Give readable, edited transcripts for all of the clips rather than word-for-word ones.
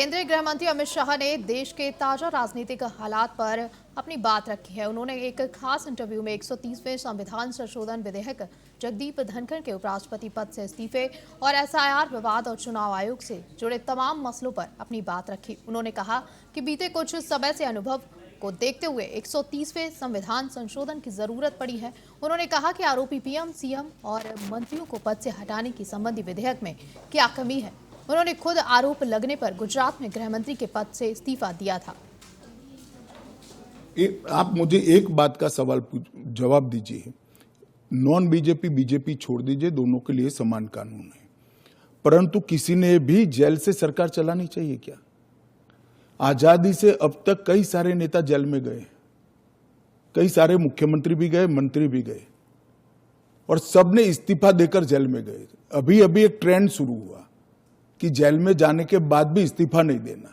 केंद्रीय गृह मंत्री अमित शाह ने देश के ताजा राजनीतिक हालात पर अपनी बात रखी है। उन्होंने एक खास इंटरव्यू में 130वें संविधान संशोधन विधेयक, जगदीप धनखड़ के उपराष्ट्रपति पद से इस्तीफे और एसआईआर विवाद और चुनाव आयोग से जुड़े तमाम मसलों पर अपनी बात रखी। उन्होंने कहा कि बीते कुछ समय से अनुभव को देखते हुए 130वें संविधान संशोधन की जरूरत पड़ी है। उन्होंने कहा कि आरोपी पीएम, सीएम और मंत्रियों को पद से हटाने की संबंधी विधेयक में क्या कमी है। उन्होंने खुद आरोप लगने पर गुजरात में गृह मंत्री के पद से इस्तीफा दिया था। आप मुझे एक बात का सवाल जवाब दीजिए, नॉन बीजेपी बीजेपी छोड़ दीजिए, दोनों के लिए समान कानून है, परंतु किसी ने भी जेल से सरकार चलानी चाहिए क्या? आजादी से अब तक कई सारे नेता जेल में गए, कई सारे मुख्यमंत्री भी गए, मंत्री भी गए, और सबने इस्तीफा देकर जेल में गए। अभी अभी एक ट्रेंड शुरू हुआ कि जेल में जाने के बाद भी इस्तीफा नहीं देना।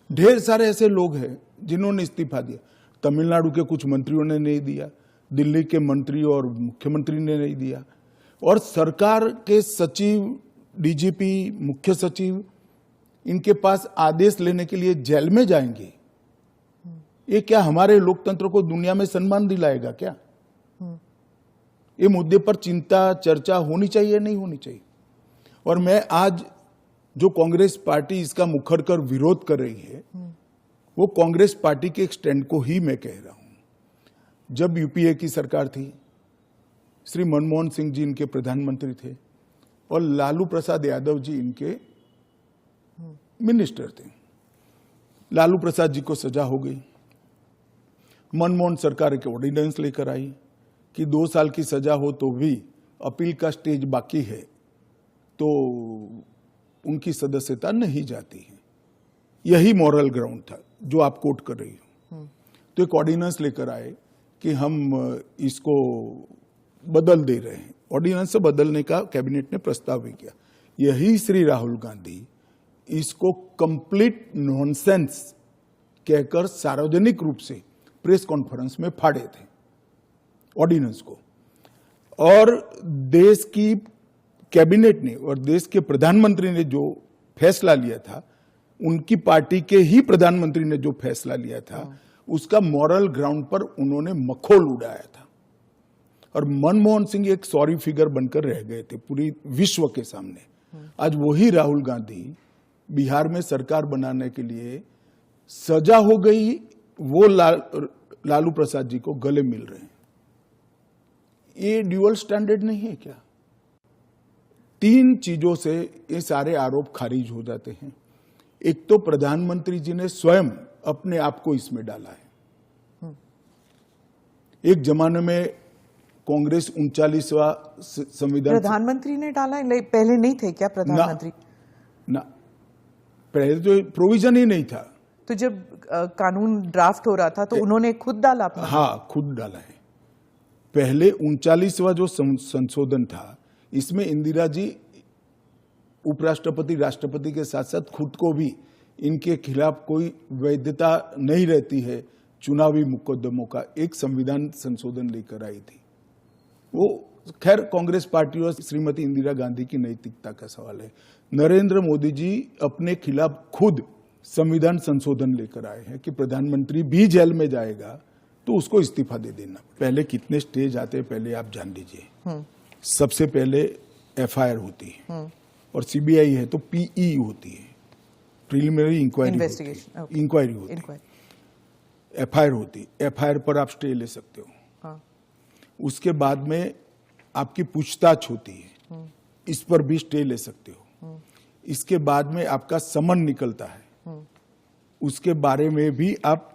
ढेर सारे ऐसे लोग हैं जिन्होंने इस्तीफा दिया। तमिलनाडु के कुछ मंत्रियों ने नहीं दिया, दिल्ली के मंत्री और मुख्यमंत्री ने नहीं दिया, और सरकार के सचिव, डीजीपी, मुख्य सचिव इनके पास आदेश लेने के लिए जेल में जाएंगे। ये क्या हमारे लोकतंत्र को दुनिया में सम्मान दिलाएगा क्या? ये मुद्दे पर चिंता, चर्चा होनी चाहिए, नहीं होनी चाहिए। और मैं आज जो कांग्रेस पार्टी इसका मुखर कर विरोध कर रही है, वो कांग्रेस पार्टी के एक स्टैंड को ही मैं कह रहा हूं। जब यूपीए की सरकार थी, श्री मनमोहन सिंह जी इनके प्रधानमंत्री थे और लालू प्रसाद यादव जी इनके मिनिस्टर थे। लालू प्रसाद जी को सजा हो गई। मनमोहन सरकार एक ऑर्डिनेंस लेकर आई कि 2 साल की सजा हो तो भी अपील का स्टेज बाकी है तो उनकी सदस्यता नहीं जाती है। यही मॉरल ग्राउंड था जो आप कोट कर रही हो। तो एक ऑर्डिनेंस लेकर आए कि हम इसको बदल दे रहे हैं। ऑर्डिनेंस से बदलने का कैबिनेट ने प्रस्ताव भी किया। यही श्री राहुल गांधी इसको कंप्लीट नॉनसेंस कहकर सार्वजनिक रूप से प्रेस कॉन्फ्रेंस में फाड़े थे ऑर्डिनेंस को। और देश की कैबिनेट ने और देश के प्रधानमंत्री ने जो फैसला लिया था, उनकी पार्टी के ही प्रधानमंत्री ने जो फैसला लिया था, उसका मॉरल ग्राउंड पर उन्होंने मखौल उड़ाया था। और मनमोहन सिंह एक सॉरी फिगर बनकर रह गए थे पूरी विश्व के सामने। आज वही राहुल गांधी बिहार में सरकार बनाने के लिए सजा हो गई, वो लालू प्रसाद जी को गले मिल रहे हैं। ये ड्यूअल स्टैंडर्ड नहीं है क्या? 3 चीजों से ये सारे आरोप खारिज हो जाते हैं। एक तो प्रधानमंत्री जी ने स्वयं अपने आप को इसमें डाला है। एक जमाने में कांग्रेस 39वां संविधान, प्रधानमंत्री ने डाला है, पहले नहीं थे क्या प्रधानमंत्री? ना, पहले तो प्रोविजन ही नहीं था। तो जब कानून ड्राफ्ट हो रहा था तो उन्होंने खुद डाला अपना? हाँ, खुद डाला है। पहले 39वां जो संशोधन था, इसमें इंदिरा जी उपराष्ट्रपति, राष्ट्रपति के साथ साथ खुद को भी इनके खिलाफ कोई वैधता नहीं रहती है चुनावी मुकदमों का एक संविधान संशोधन लेकर आई थी। वो खैर कांग्रेस पार्टी और श्रीमती इंदिरा गांधी की नैतिकता का सवाल है। नरेंद्र मोदी जी अपने खिलाफ खुद संविधान संशोधन लेकर आए हैं कि प्रधानमंत्री भी जेल में जाएगा तो उसको इस्तीफा दे देना। पहले कितने स्टेज आते हैं पहले आप जान लीजिए। सबसे पहले एफआईआर होती है और सीबीआई है तो पीई होती है, प्रिलिमिनरी इंक्वायरी होती है। एफआईआर होती है, एफआईआर पर आप स्टे ले सकते हो। उसके बाद में आपकी पूछताछ होती है, इस पर भी स्टे ले सकते हो। इसके बाद में आपका समन निकलता है, उसके बारे में भी आप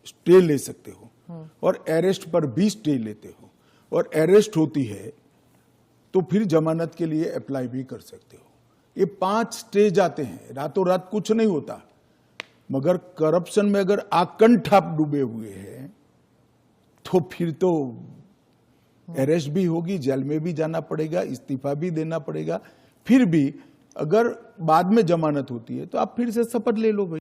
स्टे ले सकते हो। और अरेस्ट पर भी स्टे लेते हो। और अरेस्ट होती है तो फिर जमानत के लिए अप्लाई भी कर सकते हो। ये 5 स्टेज आते हैं। रातों रात कुछ नहीं होता, मगर करप्शन में अगर आकंठ आप डूबे हुए हैं तो फिर तो अरेस्ट भी होगी, जेल में भी जाना पड़ेगा, इस्तीफा भी देना पड़ेगा। फिर भी अगर बाद में जमानत होती है तो आप फिर से शपथ ले लो भाई।